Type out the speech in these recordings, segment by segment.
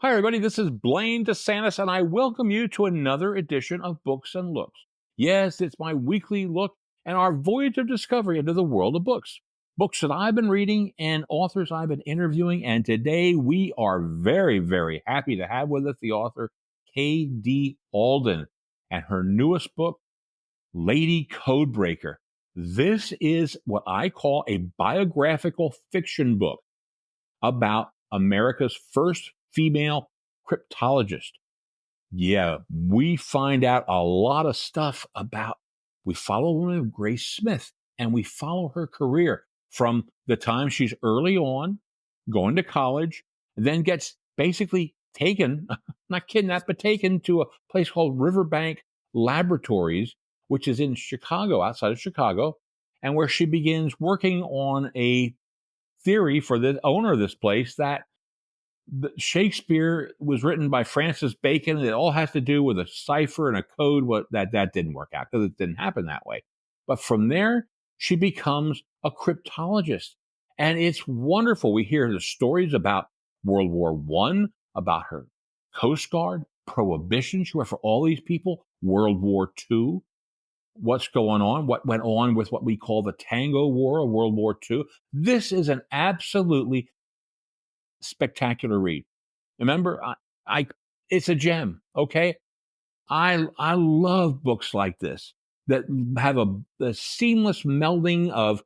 Hi, everybody. This is Blaine DeSantis, and I welcome you to another edition of Books and Looks. Yes, it's my weekly look and our voyage of discovery into the world of books. Books that I've been reading and authors I've been interviewing. And today we are very, very happy to have with us the author K.D. Alden and her newest book, Lady Codebreaker. This is what I call a biographical fiction book about America's first female cryptologist. Yeah, we find out a lot of stuff about, we follow woman Grace Smith and we follow her career from the time she's early on, going to college, then gets basically taken, not kidnapped, but taken to a place called Riverbank Laboratories, which is in Chicago, outside of Chicago, and where she begins working on a theory for the owner of this place that Shakespeare was written by Francis Bacon. It all has to do with a cipher and a code. What that didn't work out because it didn't happen that way. But from there, she becomes a cryptologist, and it's wonderful. We hear the stories about World War One, about her Coast Guard, Prohibition. She worked for all these people. World War Two. What's going on? What went on with what we call the Tango War of World War Two? This is an absolutely spectacular read. Remember, I it's a gem. Okay, I love books like this that have a seamless melding of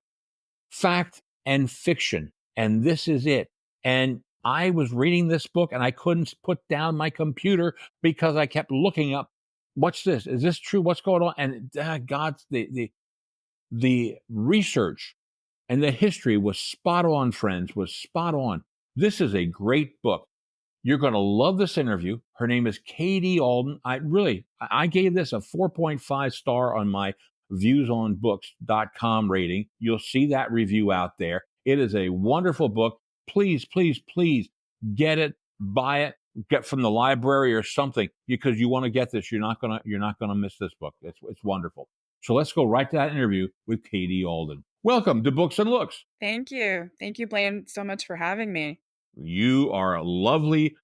fact and fiction, and this is it. And I was reading this book, and I couldn't put down my computer because I kept looking up. What's this? Is this true? What's going on? And God's the research and the history was spot on, friends, was spot on. This is a great book. You're going to love this interview. Her name is K.D. Alden. I gave this a 4.5 star on my viewsonbooks.com rating. You'll see that review out there. It is a wonderful book. Please, please, please get it, buy it, get from the library or something because you want to get this. You're not gonna miss this book. It's wonderful. So let's go right to that interview with K.D. Alden. Welcome to Books and Looks. Thank you. Thank you, Blaine, so much for having me. You are a lovely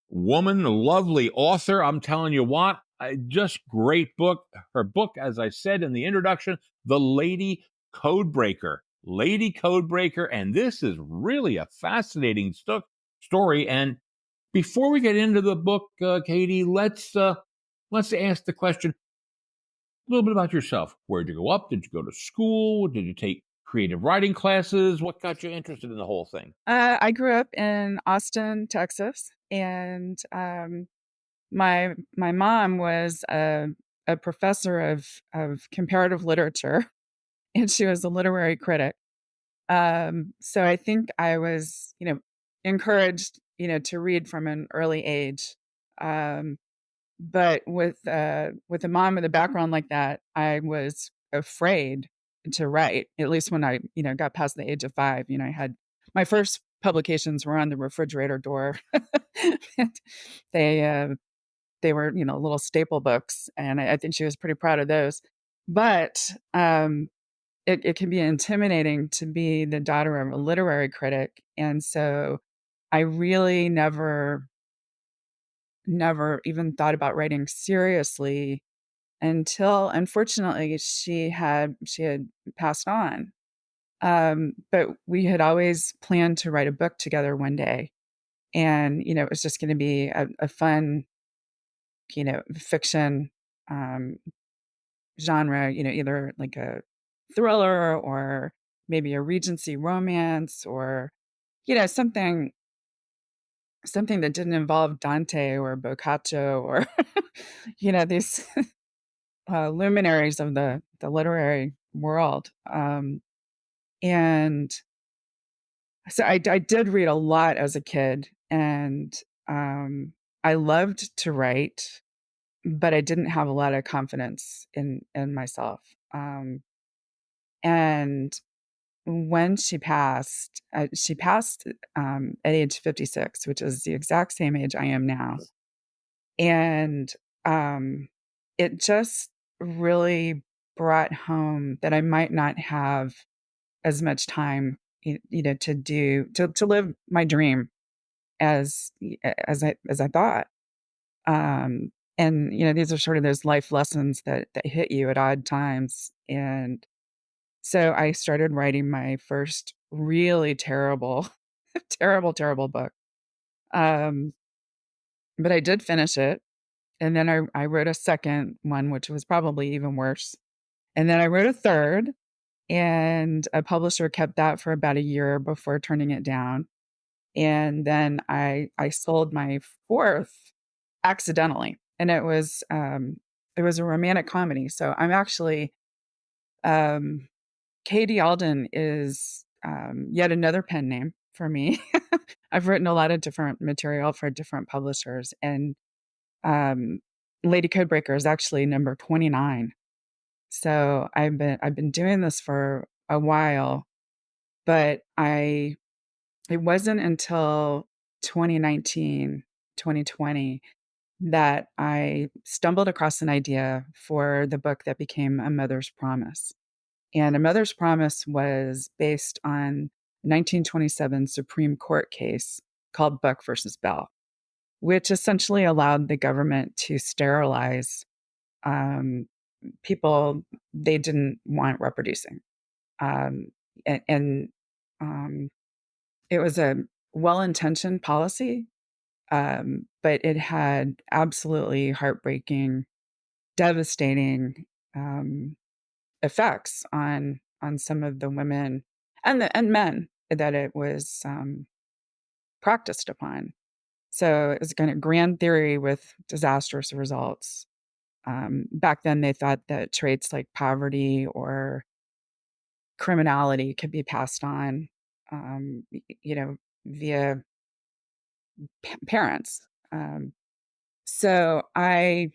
woman, a lovely author. I'm telling you what, just great book. Her book, as I said in the introduction, The Lady Codebreaker. Lady Codebreaker. And this is really a fascinating story. And before we get into the book, Katie, let's ask the question a little bit about yourself. Where did you go up? Did you go to school? Did you take creative writing classes? What got you interested in the whole thing? I grew up in Austin, Texas, and my mom was a professor of comparative literature, and she was a literary critic. So I think I was, encouraged, to read from an early age. Um, but with a mom with a background like that, I was afraid to write. At least when I, got past the age of 5. I had my first publications were on the refrigerator door. And they were, little staple books, and I think she was pretty proud of those. But it can be intimidating to be the daughter of a literary critic, and so I really never even thought about writing seriously until, unfortunately, she had passed on. But we had always planned to write a book together one day, and it was just going to be a fun, fiction um, genre. Either like a thriller or maybe a Regency romance, or something that didn't involve Dante or Boccaccio or these luminaries of the literary world. And so I did read a lot as a kid, and I loved to write, but I didn't have a lot of confidence in myself. And when she passed at age 56, which is the exact same age I am now. And it just really brought home that I might not have as much time, to live my dream. as I thought. And these are sort of those life lessons that hit you at odd times. And so I started writing my first really terrible, terrible book. Um, but I did finish it. And then I wrote a second one, which was probably even worse. And then I wrote a third, and a publisher kept that for about a year before turning it down. And then I sold my fourth accidentally, and it was a romantic comedy. So I'm actually um, Katie Alden is yet another pen name for me. I've written a lot of different material for different publishers, and um, Lady Codebreaker is actually number 29. So I've been doing this for a while, but it wasn't until 2019, 2020 that I stumbled across an idea for the book that became A Mother's Promise. And A Mother's Promise was based on a 1927 Supreme Court case called Buck versus Bell, which essentially allowed the government to sterilize um, people they didn't want reproducing. Um, and um, it was a well intentioned policy, but it had absolutely heartbreaking, devastating um, effects on some of the women and men that it was practiced upon. So it was kind of grand theory with disastrous results. Back then, they thought that traits like poverty or criminality could be passed on, via parents. So I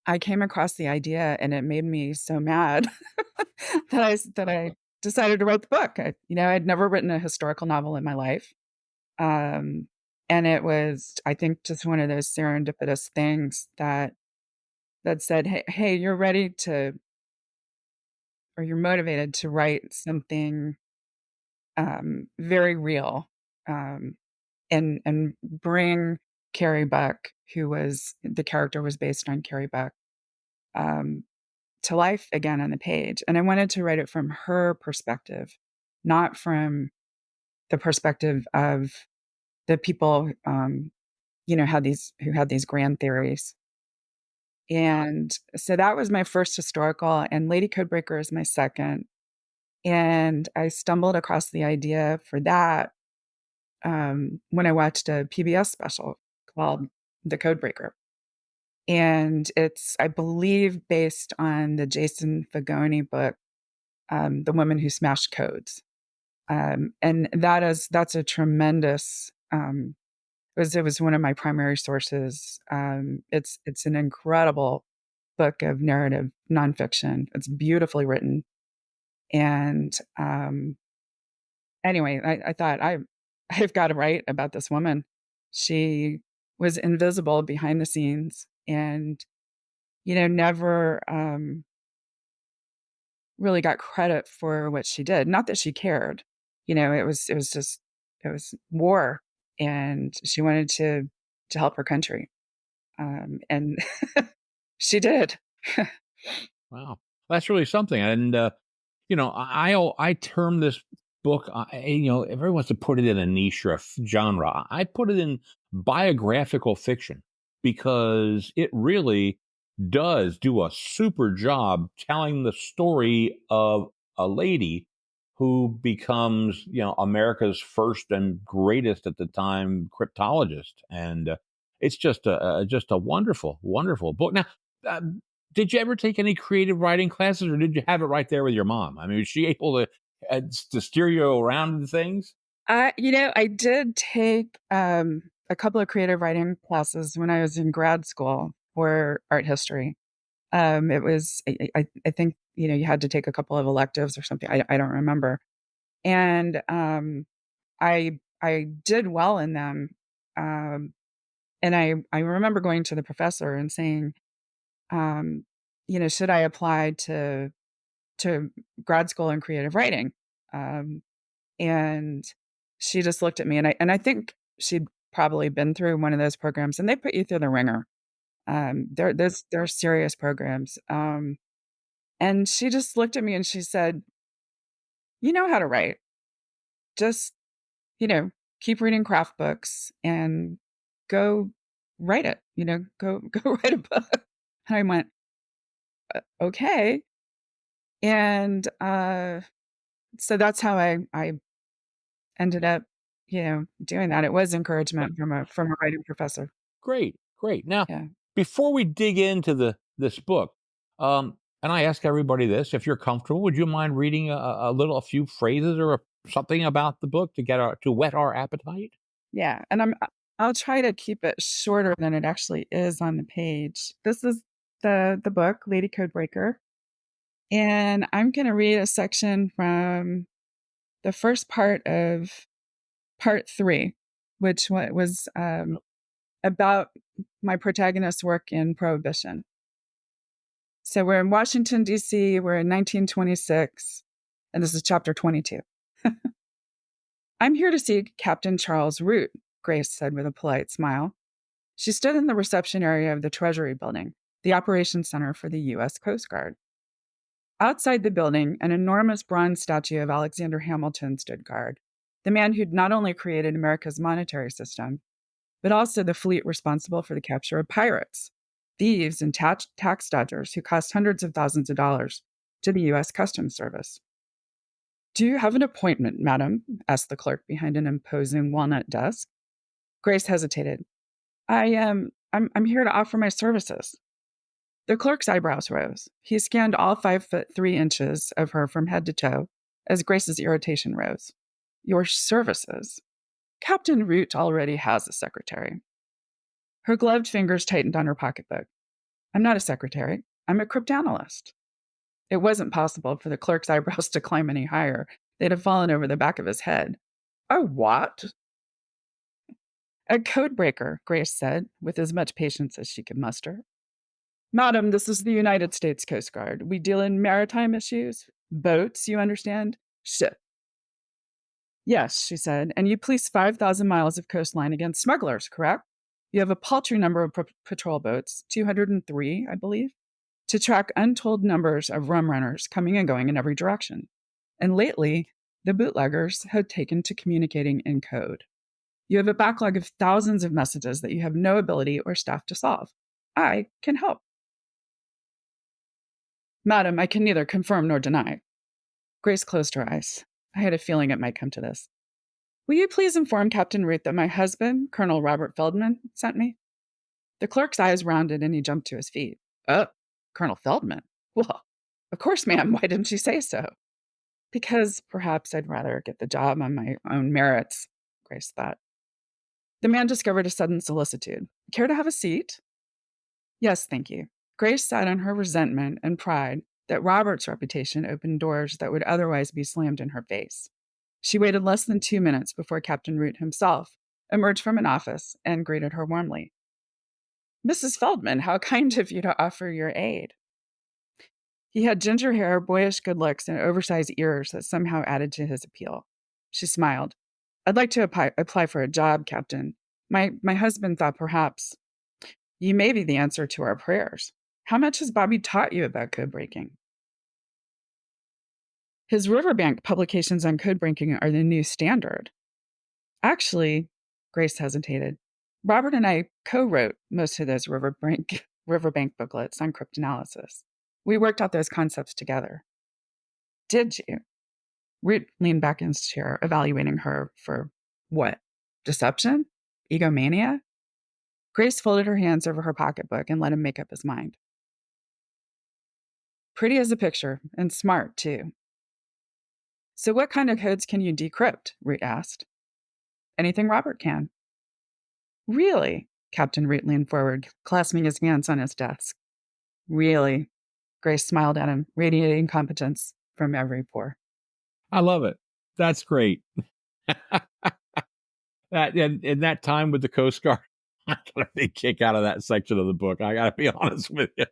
I came across the idea, and it made me so mad that I decided to write the book. I'd never written a historical novel in my life, um, and it was, I think, just one of those serendipitous things that said, "Hey, you're ready to, or you're motivated to write something very real, um, and bring Carrie Buck, who was the character was based on Carrie Buck, um, to life again on the page." And I wanted to write it from her perspective, not from the perspective of the people, who had these grand theories. And so that was my first historical, and Lady Codebreaker is my second. And I stumbled across the idea for that when I watched a PBS special called The Codebreaker. And it's, I believe, based on the Jason Fagoni book, The Woman Who Smashed Codes. And that's a tremendous, it was one of my primary sources. It's an incredible book of narrative nonfiction. It's beautifully written. And anyway, I thought I've got to write about this woman. She was invisible behind the scenes, and never really got credit for what she did. Not that she cared. It was just, it was war, and she wanted to help her country, and she did. Wow, that's really something. And I term this book. Everyone wants to put it in a niche or a genre. I put it in biographical fiction because it really does do a super job telling the story of a lady who becomes, America's first and greatest at the time cryptologist, and it's just a wonderful, wonderful book. Now, uh, did you ever take any creative writing classes, or did you have it right there with your mom? I mean, was she able to steer you around in things? I did take a couple of creative writing classes when I was in grad school for art history. It was, I think, you had to take a couple of electives or something. I don't remember. And I did well in them. Um, and I remember going to the professor and saying, should I apply to grad school in creative writing? Um, and she just looked at me, and I think she'd probably been through one of those programs, and they put you through the ringer. They're serious programs. And she just looked at me and she said, "You know how to write. Just, you know, keep reading craft books and go write it. Go write a book." And I went, "Okay." And so that's how I ended up, doing that. It was encouragement from a writing professor. Great, great. Now, Yeah. before we dig into this book, and I ask everybody this, if you're comfortable, would you mind reading a few phrases or something about the book to whet our appetite? Yeah, and I'll try to keep it shorter than it actually is on the page. This is the book, Lady Codebreaker, and I'm gonna read a section from the first part of part 3, which was, about my protagonist's work in Prohibition. So we're in Washington, D.C., we're in 1926, and this is chapter 22. "I'm here to see Captain Charles Root," Grace said with a polite smile. She stood in the reception area of the Treasury Building, the operations center for the U.S. Coast Guard. Outside the building, an enormous bronze statue of Alexander Hamilton stood guard, the man who'd not only created America's monetary system, but also the fleet responsible for the capture of pirates, thieves, and tax dodgers who cost hundreds of thousands of dollars to the U.S. Customs Service. "Do you have an appointment, madam?" asked the clerk behind an imposing walnut desk. Grace hesitated. I'm here to offer my services." The clerk's eyebrows rose. He scanned all 5'3" of her from head to toe as Grace's irritation rose. "Your services? Captain Root already has a secretary." Her gloved fingers tightened on her pocketbook. "I'm not a secretary. I'm a cryptanalyst." It wasn't possible for the clerk's eyebrows to climb any higher. They'd have fallen over the back of his head. "A what?" "A codebreaker," Grace said, with as much patience as she could muster. "Madam, this is the United States Coast Guard. We deal in maritime issues. Boats, you understand? Ship." "Yes," she said, "and you police 5,000 miles of coastline against smugglers, correct? You have a paltry number of patrol boats, 203, I believe, to track untold numbers of rum runners coming and going in every direction. And lately, the bootleggers have taken to communicating in code. You have a backlog of thousands of messages that you have no ability or staff to solve. I can help." "Madam, I can neither confirm nor deny." Grace closed her eyes. I had a feeling it might come to this. "Will you please inform Captain Root that my husband, Colonel Robert Feldman, sent me?" The clerk's eyes rounded and he jumped to his feet. "Oh, Colonel Feldman? Well, of course, ma'am. Why didn't you say so?" "Because perhaps I'd rather get the job on my own merits," Grace thought. The man discovered a sudden solicitude. "Care to have a seat?" "Yes, thank you." Grace sat on her resentment and pride that Robert's reputation opened doors that would otherwise be slammed in her face. She waited less than 2 minutes before Captain Root himself emerged from an office and greeted her warmly. "Mrs. Feldman, how kind of you to offer your aid." He had ginger hair, boyish good looks, and oversized ears that somehow added to his appeal. She smiled. "I'd like to apply for a job, Captain. My husband thought perhaps you may be the answer to our prayers. How much has Bobby taught you about code breaking?" "His Riverbank publications on code breaking are the new standard." "Actually," Grace hesitated, "Robert and I co-wrote most of those Riverbank booklets on cryptanalysis. We worked out those concepts together." "Did you?" Root leaned back in his chair, evaluating her for what? Deception? Egomania? Grace folded her hands over her pocketbook and let him make up his mind. "Pretty as a picture, and smart, too." "So what kind of codes can you decrypt?" Root asked. "Anything Robert can." "Really?" Captain Root leaned forward, clasping his hands on his desk. "Really?" Grace smiled at him, radiating competence from every pore. I love it. That's great. That in that time with the Coast Guard, I got a big kick out of that section of the book. I got to be honest with you.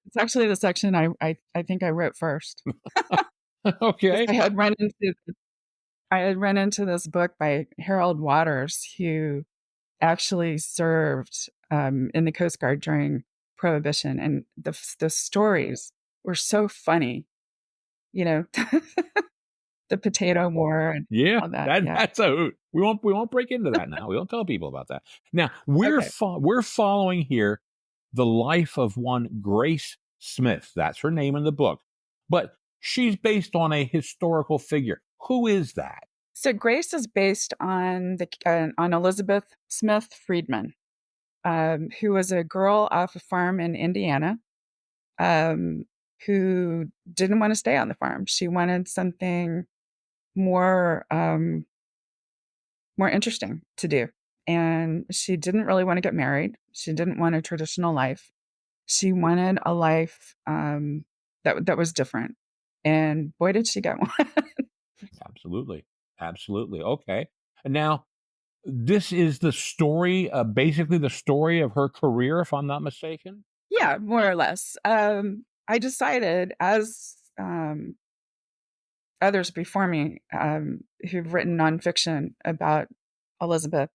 It's actually the section I think I wrote first. 'Cause Okay. I had run into this book by Harold Waters, who actually served in the Coast Guard during Prohibition, and the stories were so funny. You know, the Potato War and Yeah, all that. that Yeah. that's a hoot. We won't break into that now. We won't tell people about that. Now Okay. we're following here the life of one Grace Smith. That's her name in the book, but she's based on a historical figure. Who is that? So Grace is based on Elizabeth Smith Friedman, who was a girl off a farm in Indiana, um, who didn't want to stay on the farm. She wanted something more more interesting to do, and she didn't really want to get married. She didn't want a traditional life. She wanted a life that was different, and boy, did she get one. Absolutely, absolutely. Okay, and now this is the story, basically the story of her career, if I'm not mistaken. Yeah, more or less. I decided, as others before me who've written nonfiction about Elizabeth,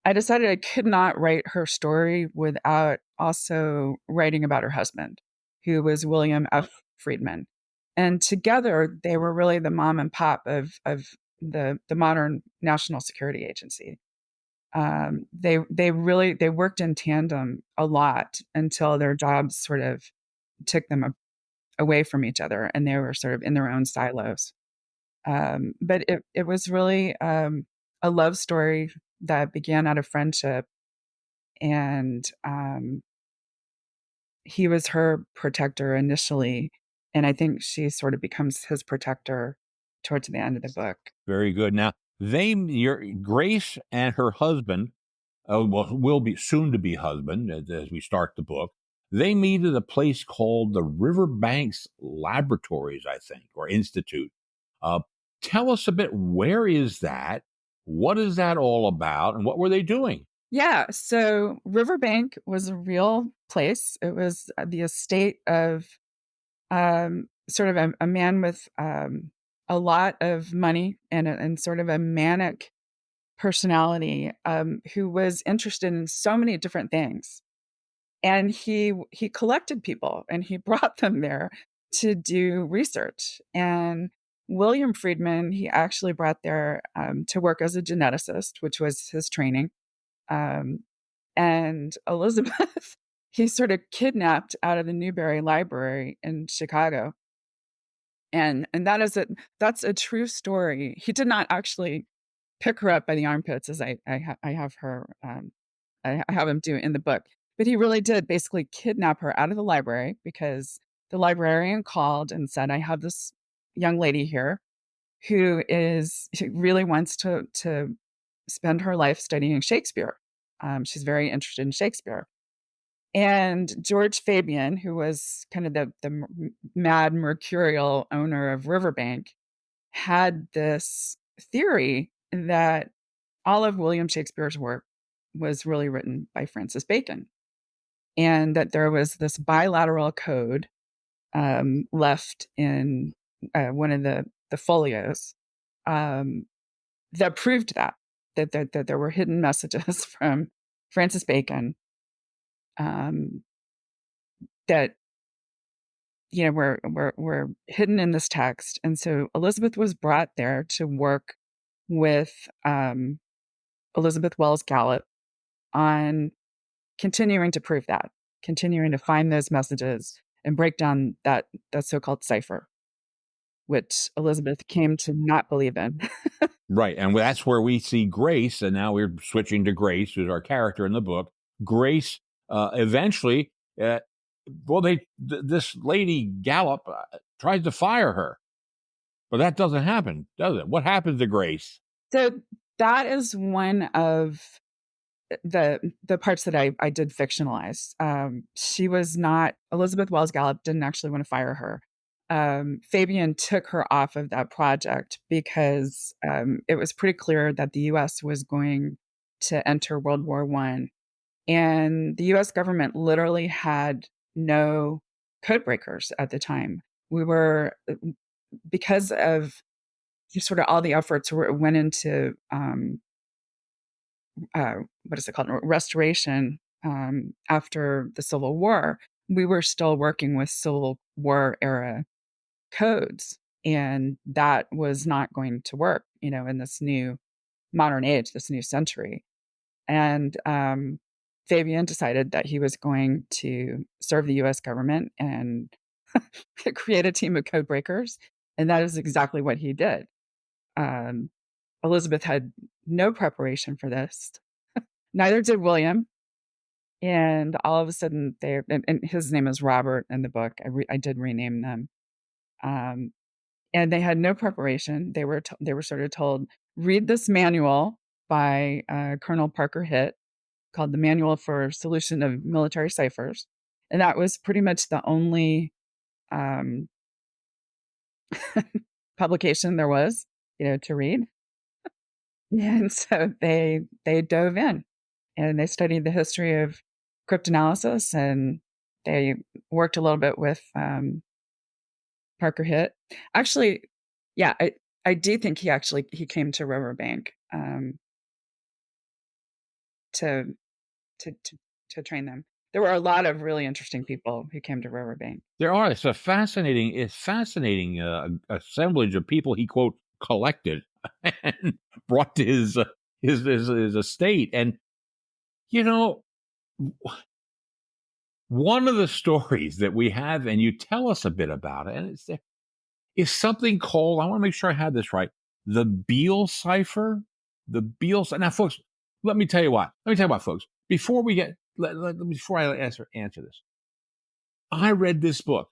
I decided I could not write her story without also writing about her husband, who was William F. Friedman. And together, they were really the mom and pop of the modern National Security Agency. They worked in tandem a lot until their jobs sort of took them away from each other, and they were sort of in their own silos. But it was really a love story that began out of friendship, and he was her protector initially, and I think she sort of becomes his protector towards the end of the book. Very good. Now your Grace and her husband, well, will be soon to be husband as we start the book. They meet at a place called the Riverbanks Laboratories, I think, or Institute. Uh, Tell us a bit. Where is that? What is that all about? And what were they doing? Yeah, so Riverbank was a real place. It was the estate of sort of a man with a lot of money and sort of a manic personality, who was interested in so many different things. And he collected people and he brought them there to do research. And William Friedman, he actually brought there to work as a geneticist, which was his training. Um, and Elizabeth, he sort of kidnapped out of the Newberry Library in Chicago. And that's a true story. He did not actually pick her up by the armpits, as I have her I have him do in the book. But he really did basically kidnap her out of the library because the librarian called and said, "I have this young lady here who really wants to spend her life studying Shakespeare. She's very interested in Shakespeare." And George Fabian, who was kind of the mad mercurial owner of Riverbank, had this theory that all of William Shakespeare's work was really written by Francis Bacon, and that there was this bilateral code left in one of the folios um, that proved that there were hidden messages from Francis Bacon um, that were hidden in this text. And so Elizabeth was brought there to work with Elizabeth Wells Gallup on continuing to prove that, continuing to find those messages and break down that so-called cipher, which Elizabeth came to not believe in. Right. And that's where we see Grace. And now we're switching to Grace, who's our character in the book. Grace eventually, this lady Gallup tries to fire her, but that doesn't happen, does it? What happens to Grace? So that is one of the parts that I did fictionalize. She was not Elizabeth Wells Gallup didn't actually want to fire her. Fabian took her off of that project because it was pretty clear that the U.S. was going to enter World War I, and the U.S. government literally had no code breakers at the time. We were because of sort of all the efforts went into what is it called, restoration after the Civil War. We were still working with Civil War era codes, and that was not going to work, in this new modern age, this new century. And Fabian decided that he was going to serve the US government and create a team of code breakers. And that is exactly what he did. Um, Elizabeth had no preparation for this. Neither did William. And all of a sudden, and his name is Robert in the book. I did rename them. Um, and they had no preparation. They were sort of told, read this manual by Colonel Parker Hitt called The Manual for Solution of Military Ciphers. And that was pretty much the only um, publication there was, to read. And so they dove in and they studied the history of cryptanalysis, and they worked a little bit with Parker Hitt. Actually, yeah, I do think he came to Riverbank to to train them. There were a lot of really interesting people who came to Riverbank. There are. It's a fascinating, assemblage of people he quote collected and brought to his estate. And you know, one of the stories that we have, and you tell us a bit about it, and is something called, I want to make sure I had this right, the Beale cipher. The Beale. Now, folks, let me tell you what. Folks. Before we get, before I answer this, I read this book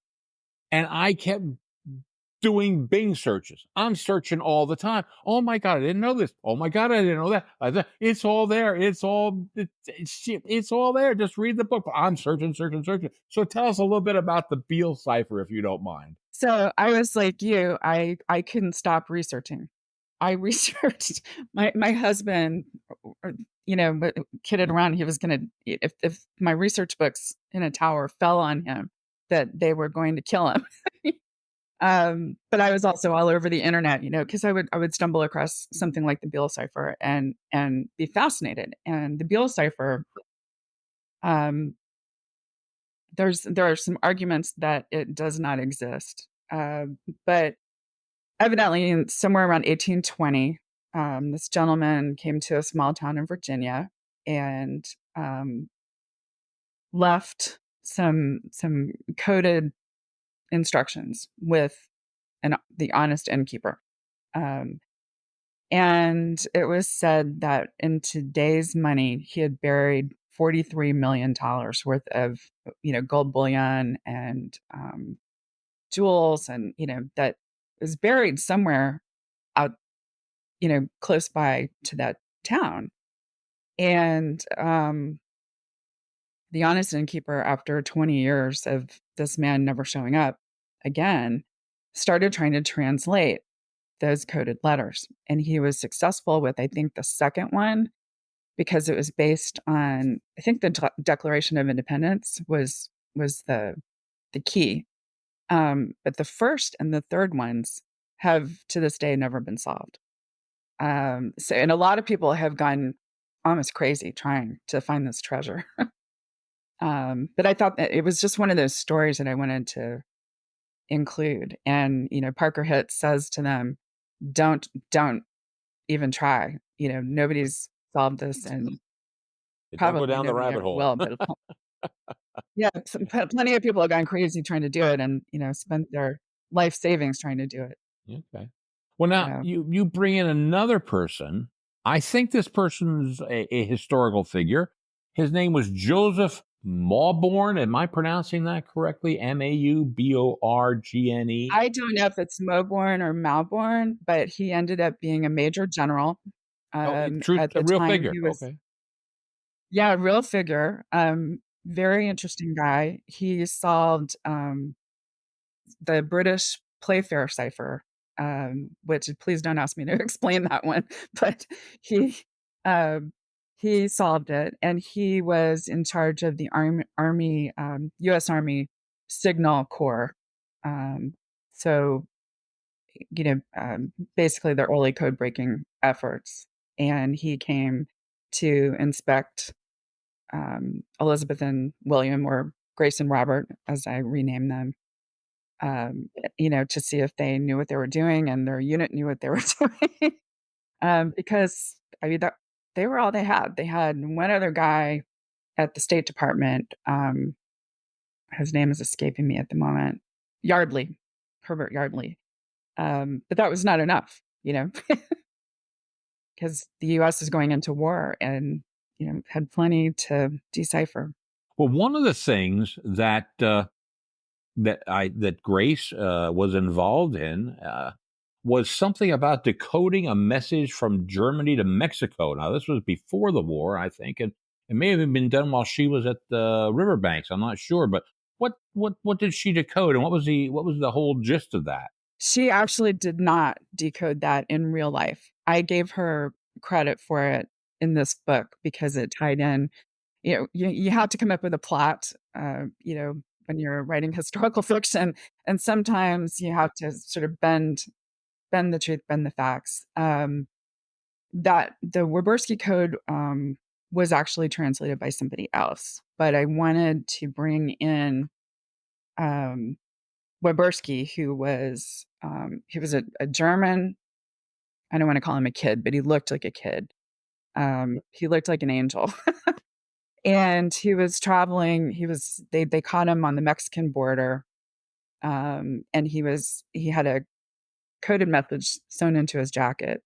and I kept doing Bing searches. I'm searching all the time. Oh my God, I didn't know this. Oh my God, I didn't know that. It's all there. It's all there. Just read the book. I'm searching. So tell us a little bit about the Beale cipher, if you don't mind. So I was like you. I couldn't stop researching. I researched my husband, kidded around. He was going to, if my research books in a tower fell on him, that they were going to kill him. But I was also all over the internet, because I would stumble across something like the Beale cipher and be fascinated. And the Beale cipher, there are some arguments that it does not exist, but evidently, somewhere around 1820, this gentleman came to a small town in Virginia and left some coded instructions with the honest innkeeper. And it was said that in today's money, he had buried $43 million worth of, gold bullion and jewels, and, that was buried somewhere out, close by to that town. And the honest innkeeper, after 20 years of this man never showing up again, started trying to translate those coded letters. And he was successful with, I think, the second one, because it was based on, I think, the Declaration of Independence was the key. But the first and the third ones have to this day never been solved. And a lot of people have gone almost crazy trying to find this treasure. But I thought that it was just one of those stories that I wanted to include. And, Parker Hitt says to them, don't even try. Nobody's solved this, and Don't go probably down the nobody rabbit ever hole. will. But yeah, plenty of people have gone crazy trying to do it, and spent their life savings trying to do it. Okay. Well, now So, you bring in another person. I think this person's a historical figure. His name was Joseph Mawborn. Am I pronouncing that correctly? Mauborgne. I don't know if it's Mowbourne or Malborn, but he ended up being a major general. Oh, At a the real time, figure. he was, Okay. yeah, a real figure. Very interesting guy. He solved the British Playfair cipher, which, please don't ask me to explain that one, but he um, he solved it, and he was in charge of the Army, U.S. Army Signal Corps. So basically the early code breaking efforts. And he came to inspect Elizabeth and William, or Grace and Robert, as I rename them, to see if they knew what they were doing and their unit knew what they were doing. Because I mean that they were all they had. They had one other guy at the State Department. His name is escaping me at the moment. Yardley, Herbert Yardley. But that was not enough, because the U.S. is going into war and had plenty to decipher. Well, one of the things that Grace was involved in was something about decoding a message from Germany to Mexico. Now, this was before the war, I think, and it may have even been done while she was at the Riverbanks. I'm not sure, but what did she decode, and what was the whole gist of that? She actually did not decode that in real life. I gave her credit for it in this book because it tied in. You have to come up with a plot, when you're writing historical fiction, and sometimes you have to sort of bend the truth, bend the facts. That the Waberski Code was actually translated by somebody else, but I wanted to bring in um, Waberski, who was he was a German. I don't want to call him a kid, but he looked like a kid. He looked like an angel, and he was traveling. They caught him on the Mexican border, and he had a coded message sewn into his jacket,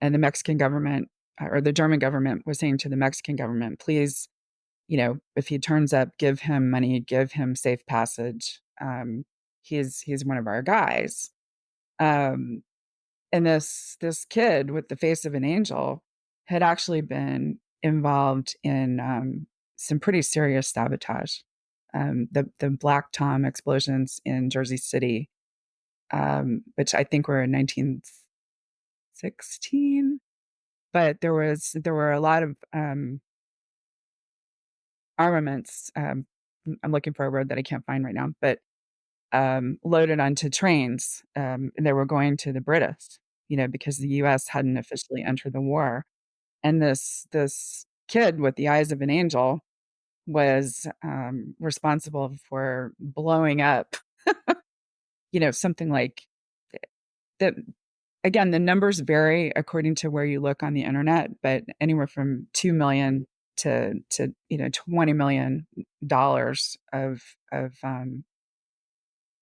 and the Mexican government, or the German government, was saying to the Mexican government, please, if he turns up, give him money, give him safe passage. He's one of our guys. Um, and this kid with the face of an angel had actually been involved in some pretty serious sabotage. The Black Tom explosions in Jersey City, which I think were in 1916, but there were a lot of armaments. I'm looking for a word that I can't find right now, but loaded onto trains, and they were going to the British, because the U.S. hadn't officially entered the war. And this kid with the eyes of an angel was responsible for blowing up, something like that. Again, the numbers vary according to where you look on the internet, but anywhere from 2 million to $20 million of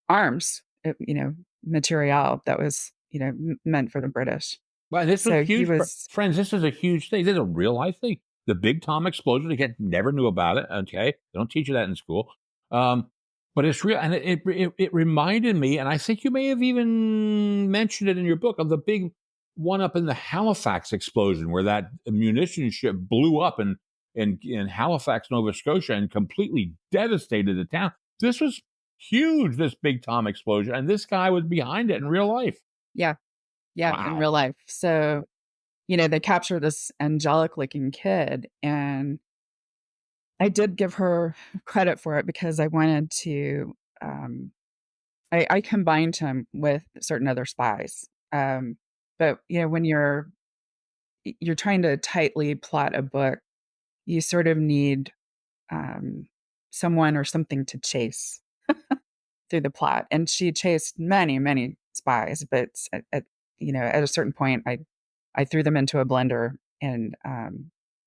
arms, material that was meant for the British. Well, this was So he huge, was, friends. This is a huge thing. This is a real life thing. The big Tom explosion. Again, never knew about it. Okay, they don't teach you that in school. Um, but it's real, and it reminded me, and I think you may have even mentioned it in your book, of the big one up in the Halifax explosion, where that munition ship blew up in Halifax, Nova Scotia, and completely devastated the town. This was huge. This big Tom explosion, and this guy was behind it in real life. yeah, yeah, in Wow. real life. So they capture this angelic looking kid, and I did give her credit for it because I wanted to. I combined him with certain other spies. But when you're trying to tightly plot a book, you sort of need um, someone or something to chase through the plot. And she chased many, many spies, but at a certain point, I threw them into a blender and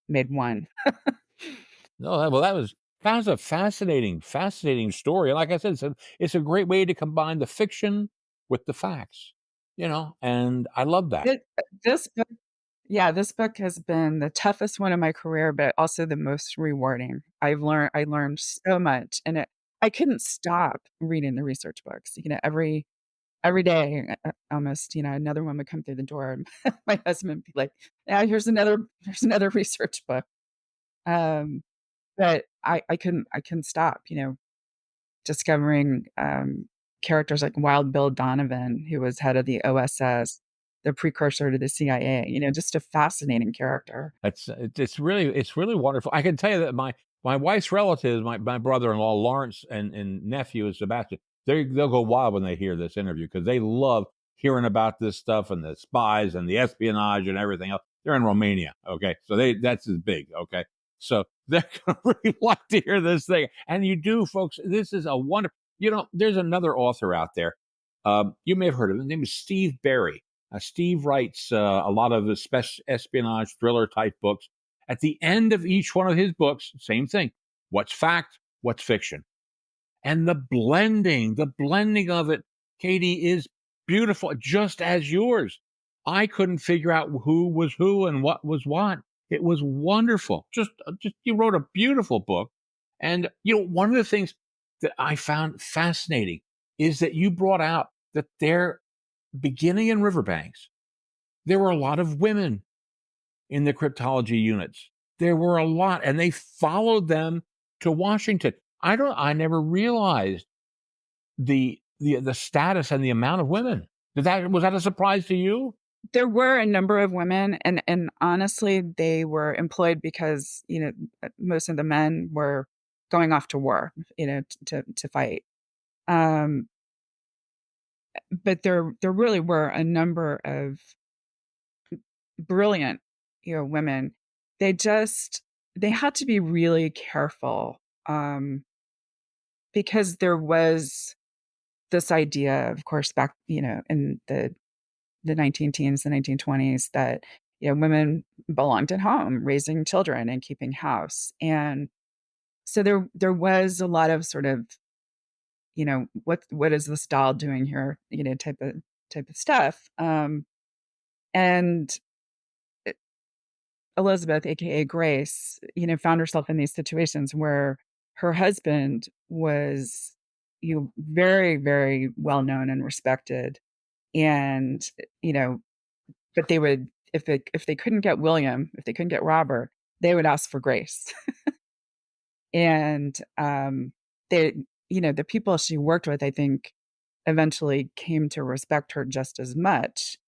made one. No, well, that was a fascinating story. And like I said, it's a great way to combine the fiction with the facts, and I love that. It, this book, yeah, this book has been the toughest one of my career, but also the most rewarding. I learned so much, and I couldn't stop reading the research books. Every day, almost, another one would come through the door, and my husband would be like, "Yeah, here's another research book." Um, but I couldn't stop, discovering characters like Wild Bill Donovan, who was head of the OSS, the precursor to the CIA. Just a fascinating character. It's really wonderful. I can tell you that my wife's relatives, my brother-in-law Lawrence and nephew is Sebastian. They'll go wild when they hear this interview because they love hearing about this stuff and the spies and the espionage and everything else. They're in Romania. Okay. So that's as big. Okay. So they're going to really like to hear this thing. And you do, folks. This is a wonderful, there's another author out there. You may have heard of him. His name is Steve Berry. Steve writes a lot of the espionage thriller type books. At the end of each one of his books, same thing. What's fact? What's fiction? And the blending of it, Katie, is beautiful, just as yours. I couldn't figure out who was who and what was what. It was wonderful. Just you wrote a beautiful book. And, one of the things that I found fascinating is that you brought out that there, beginning in Riverbanks, there were a lot of women in the cryptology units. There were a lot, and they followed them to Washington. I never realized the status and the amount of women. Was that a surprise to you? There were a number of women, and honestly, they were employed because most of the men were going off to war, to fight. But there really were a number of brilliant, women. They had to be really careful, because there was this idea, of course, back, in the 19 teens, the 1920s, that, women belonged at home, raising children and keeping house. And so there was a lot of sort of, what is this doll doing here, type of stuff. And Elizabeth, aka Grace, found herself in these situations where her husband was, very, very well known and respected, and but they would, if they couldn't get William, if they couldn't get Robert, they would ask for Grace, and they, the people she worked with, I think, eventually came to respect her just as much,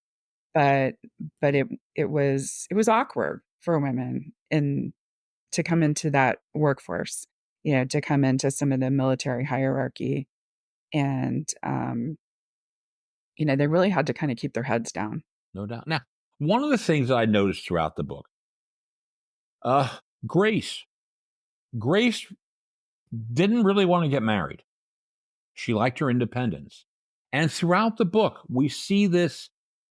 but it was awkward for women to come into that workforce, to come into some of the military hierarchy, and they really had to kind of keep their heads down. No doubt. Now, one of the things I noticed throughout the book, Grace didn't really want to get married. She liked her independence. And throughout the book, we see this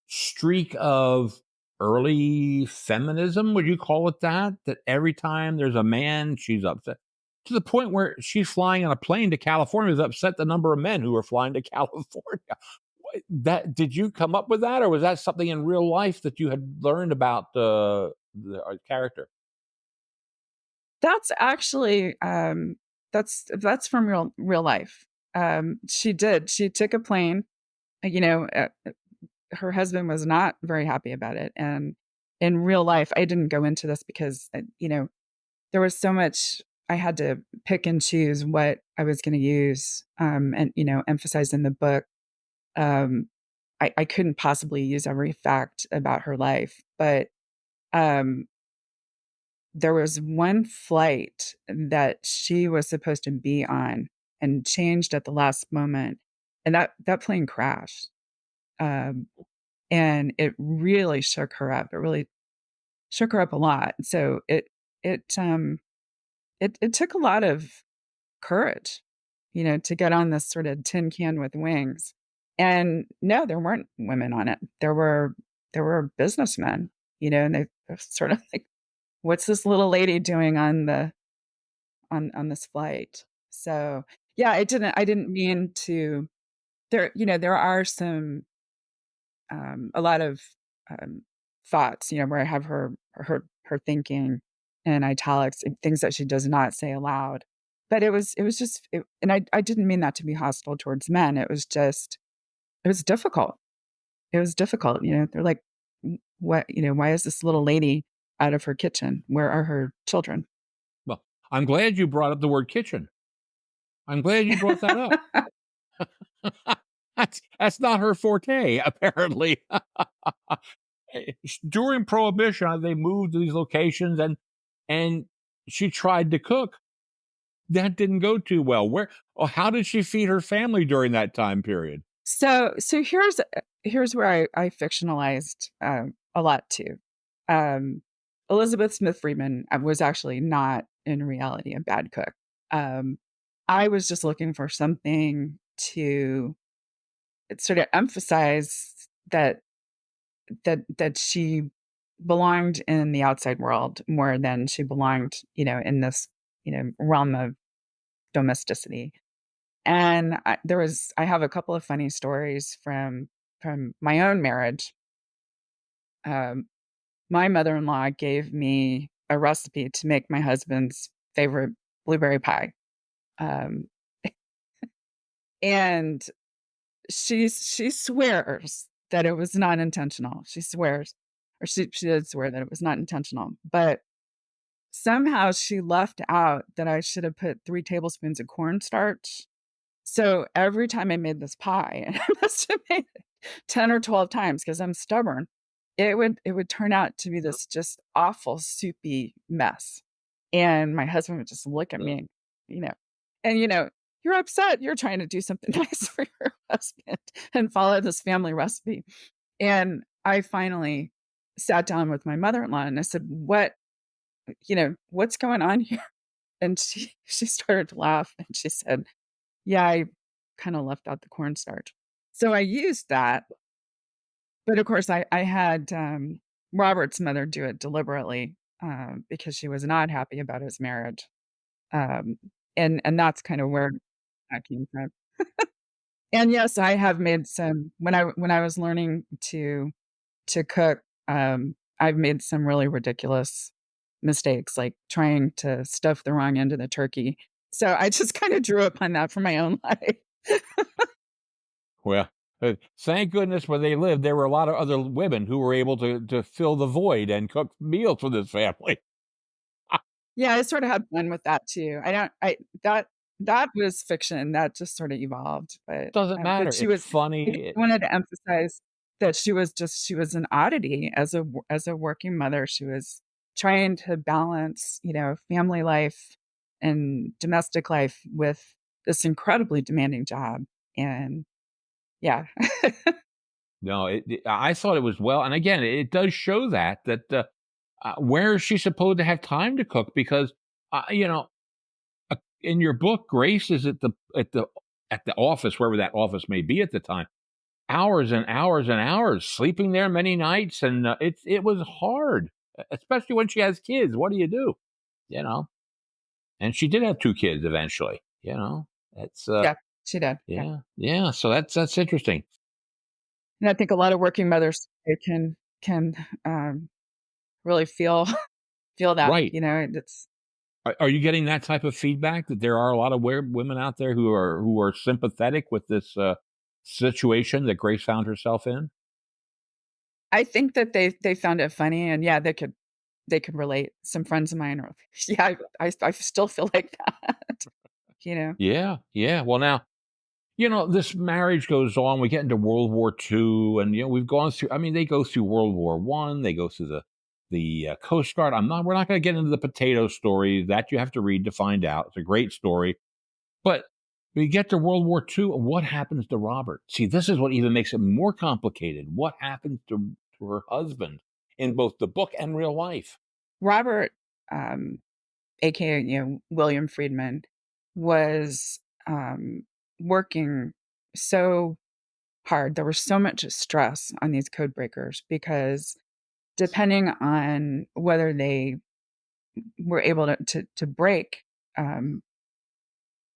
streak of early feminism, would you call it that? That every time there's a man, she's upset. To the point where she's flying on a plane to California, is upset the number of men who are flying to California. Did you come up with that, or was that something in real life that you had learned about the character? That's actually that's from real life. She took a plane. Her husband was not very happy about it, and in real life, I didn't go into this because there was so much. I had to pick and choose what I was going to use, and emphasize in the book. I couldn't possibly use every fact about her life, but there was one flight that she was supposed to be on and changed at the last moment, and that plane crashed. And it really shook her up. It really shook her up a lot. So it took a lot of courage, to get on this sort of tin can with wings. And no, there weren't women on it. There were businessmen, and they were sort of like, what's this little lady doing on this flight? So yeah, I didn't mean to. There are some a lot of thoughts, where I have her thinking in italics, things that she does not say aloud. But it was just, and I didn't mean that to be hostile towards men. It was difficult. It was difficult. They're like, what, why is this little lady out of her kitchen? Where are her children? Well, I'm glad you brought up the word kitchen. I'm glad you brought that up. That's not her forte, apparently. During Prohibition, they moved to these locations, and she tried to cook. That didn't go too well. How did she feed her family during that time period? So here's where I fictionalized a lot too. Um, Elizabeth Smith Friedman was actually not in reality a bad cook. Um, I was just looking for something to sort of emphasize that she belonged in the outside world more than she belonged, in this, realm of domesticity. And I have a couple of funny stories from my own marriage. Um, my mother-in-law gave me a recipe to make my husband's favorite blueberry pie. Um, and she swears that it was not intentional. She swears, or she did swear that it was not intentional, but somehow she left out that I should have put 3 tablespoons of cornstarch. So every time I made this pie, and I must have made it 10 or 12 times because 'cause I'm stubborn, it would turn out to be this just awful soupy mess. And my husband would just look at me, you know, and, "You're upset, you're trying to do something nice for your husband and follow this family recipe." And I finally sat down with my mother-in-law and I said, what's going on here?" And she started to laugh and she said, "Yeah, I kinda left out the cornstarch." So I used that, but of course I had, Robert's mother do it deliberately, because she was not happy about his marriage, um, and that's kind of where that came from. And yes, I have made some when I was learning to cook, I've made some really ridiculous mistakes, like trying to stuff the wrong end of the turkey. So I just kinda drew upon that for my own life. Well, thank goodness where they lived, there were a lot of other women who were able to fill the void and cook meals for this family. Yeah, I sort of had fun with that too. I don't I that was fiction, that just sort of evolved, Doesn't but matter, she it's was I funny, just wanted to emphasize that she was an oddity as a working mother. She was trying to balance, family life and domestic life with this incredibly demanding job, and yeah. no, I thought it was well, and again, it does show where is she supposed to have time to cook? Because, in your book, Grace is at the office, wherever that office may be at the time, hours and hours and hours, sleeping there many nights, and, it was hard, especially when she has kids. What do you do? You know? And she did have 2 kids eventually, you know? It's, Yeah, she did, yeah. yeah, yeah, so that's interesting. And I think a lot of working mothers, they can, really feel that, Right. it's Are you getting that type of feedback that there are a lot of women out there who are sympathetic with this, situation that Grace found herself in? I think that they found it funny, and yeah, they could relate. Some friends of mine are yeah, I still feel like that, you know? Yeah, yeah. Well, now, this marriage goes on. We get into World War II, and we've gone through. I mean, they go through World War One. They go through the Coast Guard. We're not going to get into the potato story that you have to read to find out. It's a great story, but we get to World War II. And what happens to Robert? See, this is what even makes it more complicated. What happens to her husband in both the book and real life? Robert, um, AKA, William Friedman, was, working so hard. There was so much stress on these code breakers because depending on whether they were able to break, um,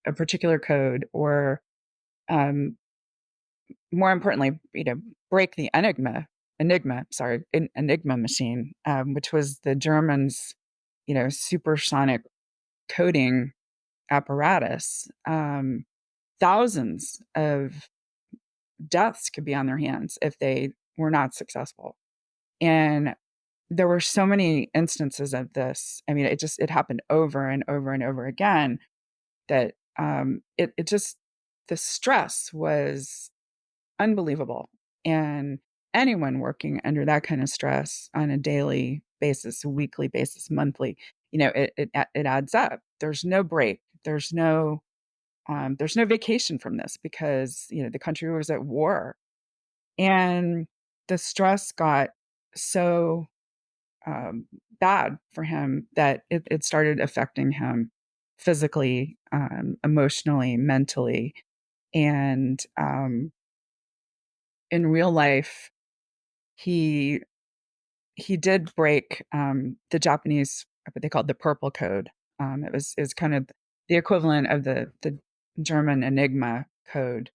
a particular code or, um, more importantly, break the Enigma machine, which was the Germans', supersonic coding apparatus. Thousands of deaths could be on their hands if they were not successful. And there were so many instances of this. I mean, it happened over and over and over again that it just the stress was unbelievable. And anyone working under that kind of stress on a daily basis, a weekly basis, monthly, it adds up. There's no break. There's no vacation from this because the country was at war. And the stress got so bad for him that it started affecting him physically, emotionally, mentally. And in real life, he he did break the Japanese, what they called the Purple Code. It was kind of the equivalent of the German Enigma code,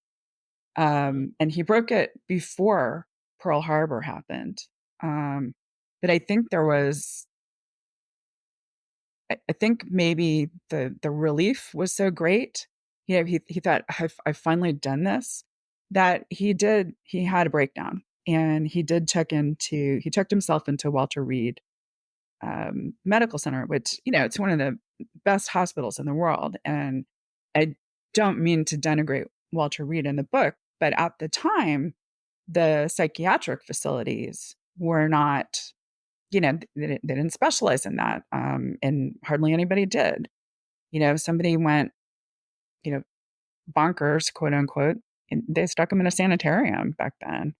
and he broke it before Pearl Harbor happened. Um, but I think there was, I think maybe the relief was so great. He thought, I've finally done this, that he had a breakdown, and he checked himself into Walter Reed Medical Center, which, it's one of the best hospitals in the world. And I don't mean to denigrate Walter Reed in the book, but at the time, the psychiatric facilities were not, they didn't specialize in that, and hardly anybody did. Somebody went, you know, bonkers, quote unquote, and they stuck him in a sanitarium back then.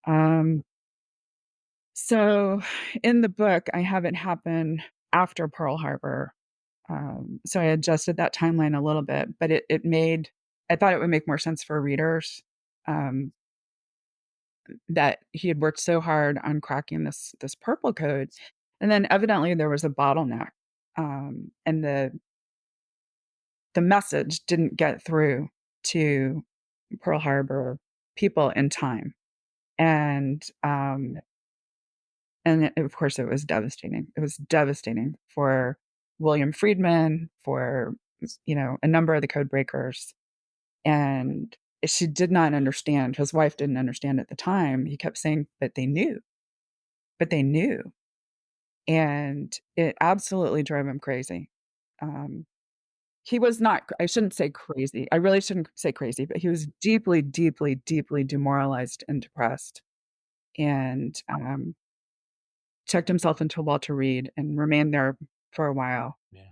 Um, so in the book, I have it happen after Pearl Harbor. So I adjusted that timeline a little bit, but I thought it would make more sense for readers, um, that he had worked so hard on cracking this purple code. And then evidently there was a bottleneck, and the message didn't get through to Pearl Harbor people in time. And of course it was devastating. It was devastating for William Friedman, for a number of the code breakers. And she did not understand. His wife didn't understand at the time. He kept saying, but they knew, but they knew. And it absolutely drove him crazy. Um, he was not, I shouldn't say crazy. I really shouldn't say crazy, but he was deeply, deeply, deeply demoralized and depressed. And checked himself into Walter Reed and remained there for a while. Yeah.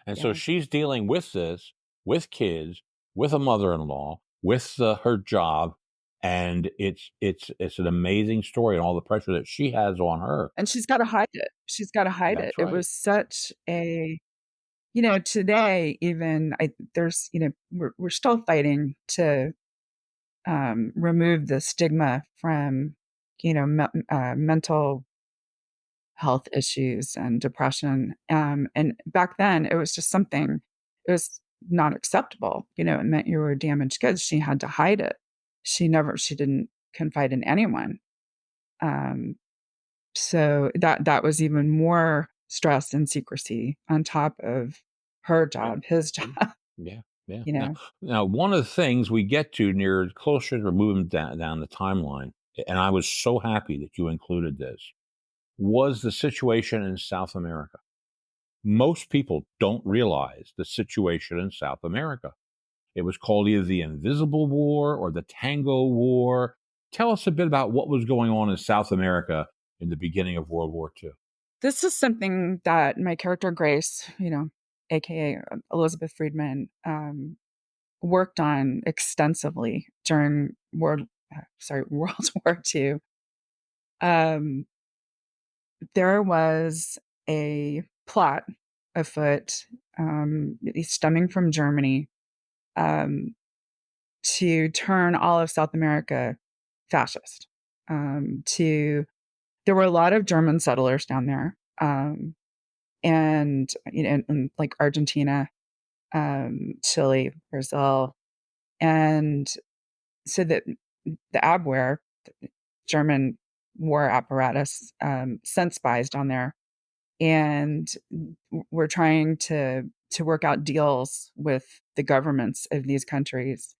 And so Yeah. she's dealing with this, with kids, with a mother-in-law, with her job, and it's an amazing story and all the pressure that she has on her. And she's got to hide it. She's got to hide it. That's It right. was such a, today, even we're still fighting to remove the stigma from, mental health issues and depression. And back then, it was just something, it was not acceptable. It meant you were damaged goods. She had to hide it. She didn't confide in anyone. Um, so that was even more stress and secrecy on top of her Right. job, his job, Yeah. Yeah. you Now, know. one of the things we get to near closer to moving down the timeline, and I was so happy that you included this, was the situation in South America. Most people don't realize the situation in South America. It was called either the Invisible War or the Tango War. Tell us a bit about what was going on in South America in the beginning of World War II. This is something that my character Grace, aka Elizabeth Friedman, worked on extensively during World War II. Um, there was a plot afoot, stemming from Germany, um, to turn all of South America fascist. There were a lot of German settlers down there, and in like Argentina, Chile, Brazil, and so that the Abwehr, German war apparatus, sent spies down there, and we're trying to work out deals with the governments of these countries,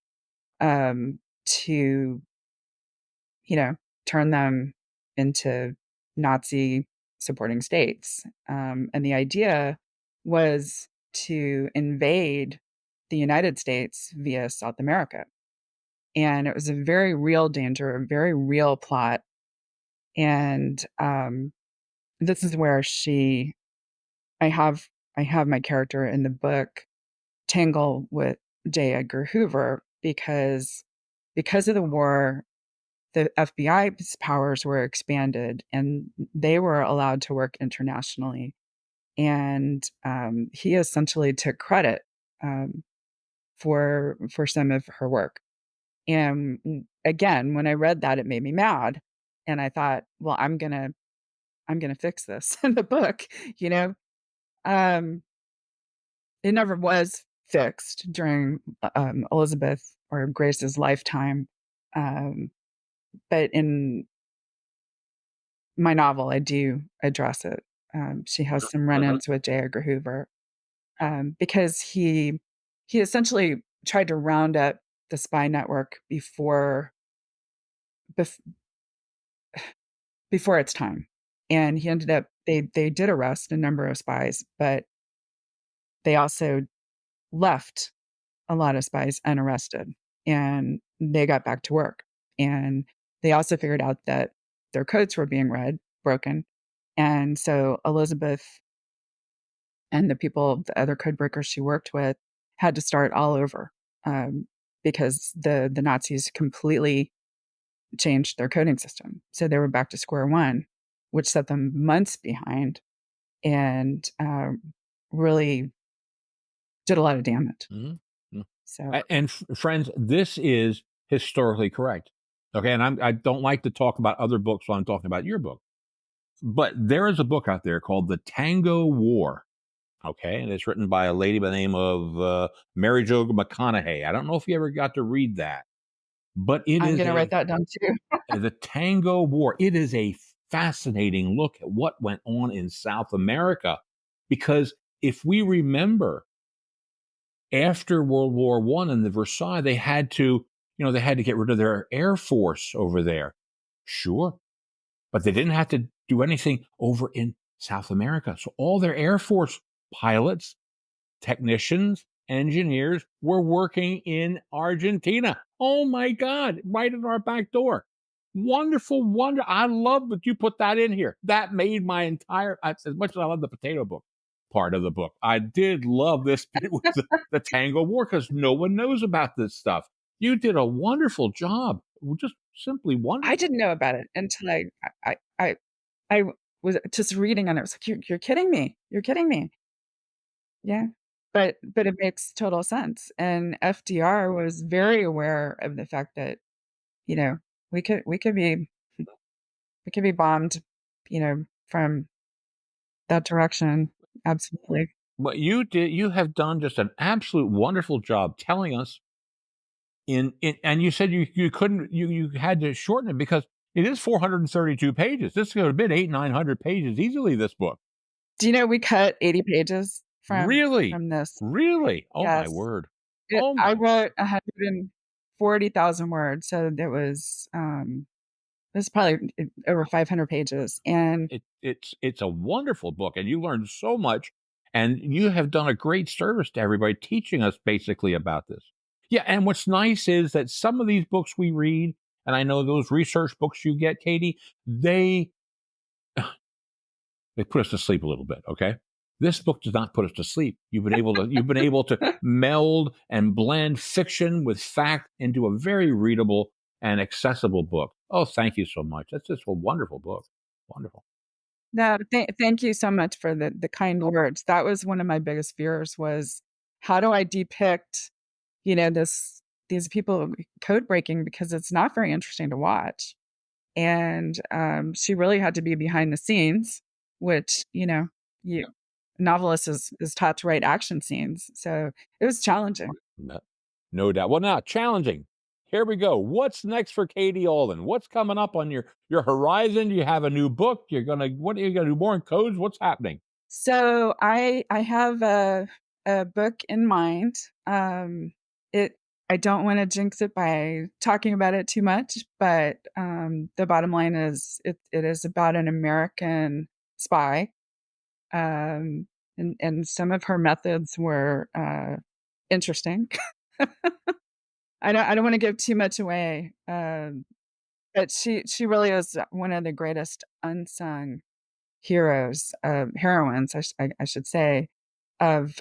to you know turn them into Nazi supporting states. And the idea was to invade the United States via South America. And it was a very real danger, a very real plot. And this is where I have, I have my character in the book tangle with J. Edgar Hoover because of the war, the FBI's powers were expanded, and they were allowed to work internationally. And he essentially took credit um, for some of her work. And again, when I read that, it made me mad, and I thought, well, I'm gonna fix this in the book, you know. Um, it never was fixed during Elizabeth or Grace's lifetime, um, but in my novel, I do address it. She has some run-ins with J. Edgar Hoover, because he essentially tried to round up the spy network bef- before its time, and he ended up they did arrest a number of spies, but they also left a lot of spies unarrested, and they got back to work. And they also figured out that their codes were being broken, and so Elizabeth and the other code breakers she worked with, had to start all over, um, because the Nazis completely changed their coding system. So they were back to square one, which set them months behind, and really did a lot of damage. Mhm. Mm. So And friends, this is historically correct. Okay, and I don't like to talk about other books while I'm talking about your book, but there is a book out there called The Tango War. Okay, and it's written by a lady by the name of Mary Jo McConaughey. I don't know if you ever got to read that, but it I'm is gonna write that down too. the Tango War. It is a fascinating look at what went on in South America, because if we remember, after World War I and the Versailles, they had to get rid of their air force over there. Sure, but they didn't have to do anything over in South America. So all their air force pilots, technicians, engineers were working in Argentina. Oh my God, right at our back door. Wonderful, wonder. I love that you put that in here. That made my entire, as much as I love the potato book part of the book, I did love this bit with the Tango War, because no one knows about this stuff. You did a wonderful job. Just simply I wonderful. didn't know about it until I I I was just reading on it. I was like, you're kidding me. You're kidding me." Yeah. But it makes total sense, and FDR was very aware of the fact that, you know, we could we could be we could be bombed, from that direction. Absolutely. What you have done just an absolute wonderful job telling us and you said you couldn't you had to shorten it because it is 432 pages. This could have been 800-900 pages easily, this book. Do you know we cut 80 pages Really? from this? Really? Oh my Yes. word. Oh I my. wrote 140,000 words, so it was probably over 500 pages, and It's a wonderful book, and you learned so much, and you have done a great service to everybody teaching us basically about this. Yeah, and what's nice is that some of these books we read, and I know those research books you get, Katie, they put us to sleep a little bit, okay? This book does not put us to sleep. You've been able to meld and blend fiction with fact into a very readable and accessible book. Oh, thank you so much. That's just a wonderful book. Wonderful. no, thank you so much for the kind words. That was one of my biggest fears was, how do I depict, these people code breaking, because it's not very interesting to watch. And, she really had to be behind the scenes, which, you novelist is taught to write action scenes, so it was challenging. No, no doubt. Well, now challenging. Here we go. What's next for Katie Alden? What's coming up on your horizon? Do you have a new book? What are you gonna do more in codes? What's happening? So I have a book in mind. It I don't wanna jinx it by talking about it too much, but, the bottom line is it is about an American spy, and some of her methods were, interesting. I don't wanna give too much away, but she really is one of the greatest unsung heroines, I should say, of,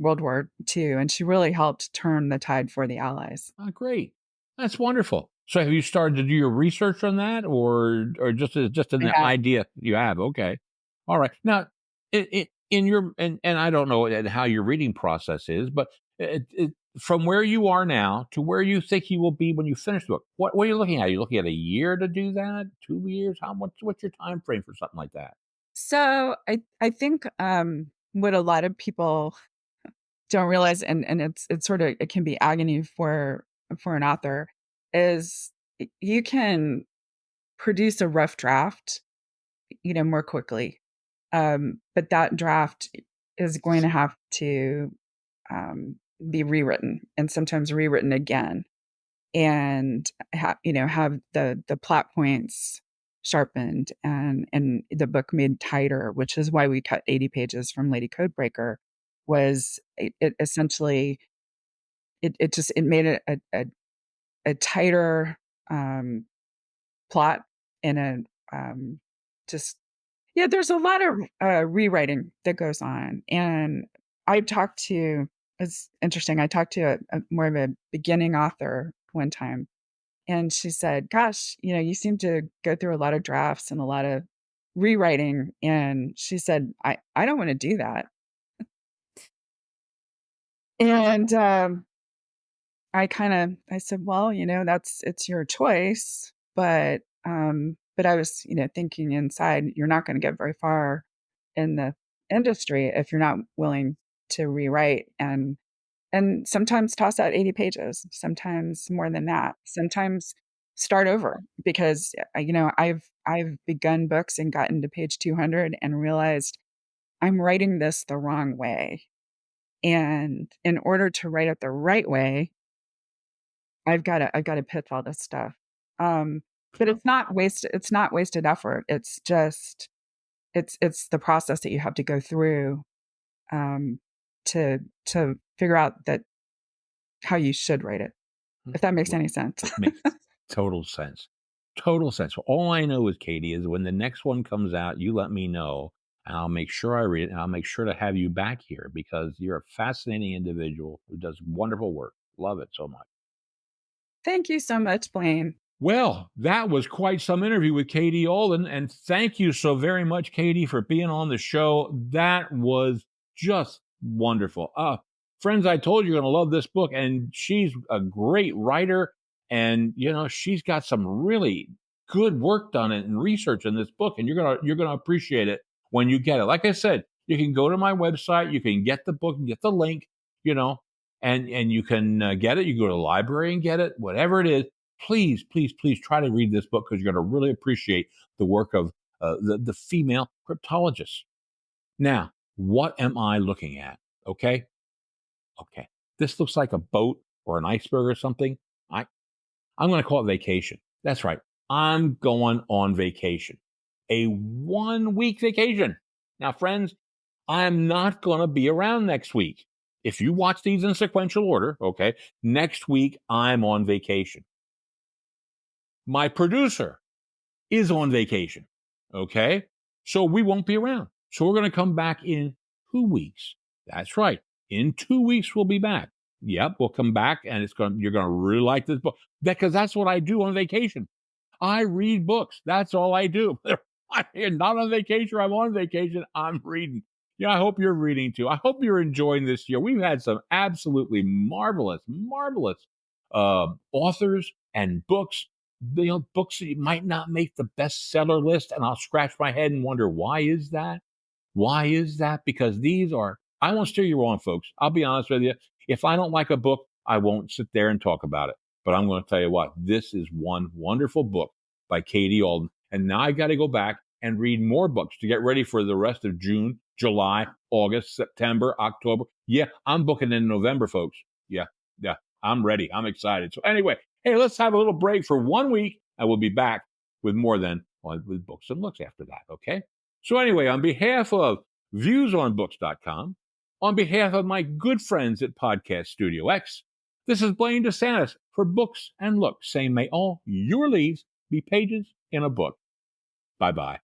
World War II, and she really helped turn the tide for the Allies. Oh, great. That's wonderful. So have you started to do your research on that, or just in I the have. idea you have? Okay, all right. Now, in your and I don't know how your reading process is, but from where you are now to where you think you will be when you finish the book, what are you looking at? Are you looking at a year to do that? 2 years? How much? What's your time frame for something like that? So I think what a lot of people don't realize, and it's sort of, it can be agony for an author, is you can produce a rough draft, more quickly. But that draft is going to have to um, be rewritten, and sometimes rewritten again, and have the plot points sharpened, and the book made tighter, which is why we cut 80 pages from Lady Codebreaker. Was it essentially, it just, it made it a tighter um, plot, and a just, yeah, there's a lot of rewriting that goes on. And I talked to, it's interesting, I talked to a more of a beginning author one time, and she said, "Gosh, you seem to go through a lot of drafts and a lot of rewriting." And she said, I don't want to do that." And I said, "Well, it's your choice, but I was, thinking inside, you're not going to get very far in the industry if you're not willing to rewrite, and sometimes toss out 80 pages, sometimes more than that, sometimes start over, because I've begun books and gotten to page 200 and realized I'm writing this the wrong way. And in order to write it the right way, I've got to pitch all this stuff. Um, but it's not wasted effort. It's just, it's the process that you have to go through, um, to figure out that how you should write it, if that makes any sense. Makes total sense. Total sense. All I know is, Katie, is when the next one comes out, you let me know, and I'll make sure I read it, and I'll make sure to have you back here because you're a fascinating individual who does wonderful work. Love it so much. Thank you so much, Blaine. Well, that was quite some interview with Katie Alden, and thank you so very much, Katie, for being on the show. That was just wonderful. Friends, I told you you're going to love this book, and she's a great writer, and she's got some really good work done and research in this book, and you're gonna appreciate it when you get it. Like I said, you can go to my website, you can get the book and get the link, and you can get it. You go to the library and get it, whatever it is. Please, please, please try to read this book because you're going to really appreciate the work of the female cryptologist. Now, what am I looking at? Okay. This looks like a boat or an iceberg or something. I'm going to call it vacation. That's right. I'm going on vacation. A 1 week vacation. Now, friends, I'm not going to be around next week. If you watch these in sequential order, okay, next week I'm on vacation. My producer is on vacation. Okay. So we won't be around. So we're going to come back in 2 weeks. That's right. In 2 weeks, we'll be back. Yep. We'll come back and you're going to really like this book because that's what I do on vacation. I read books. That's all I do. I'm not on vacation. I'm on vacation. I'm reading. Yeah, I hope you're reading too. I hope you're enjoying this year. We've had some absolutely marvelous, marvelous authors and books. Books that might not make the bestseller list, and I'll scratch my head and wonder why is that? Why is that? Because I won't steer you wrong, folks. I'll be honest with you. If I don't like a book, I won't sit there and talk about it. But I'm going to tell you what, this is one wonderful book by Katie Alden. And now I got to go back and read more books to get ready for the rest of June, July, August, September, October. Yeah, I'm booking in November, folks. Yeah, I'm ready. I'm excited. So anyway, hey, let's have a little break for 1 week, and we'll be back with more than with books and looks after that, okay? So anyway, on behalf of viewsonbooks.com, on behalf of my good friends at Podcast Studio X, this is Blaine DeSantis for Books and Looks, saying may all your leaves be pages in a book. Bye-bye.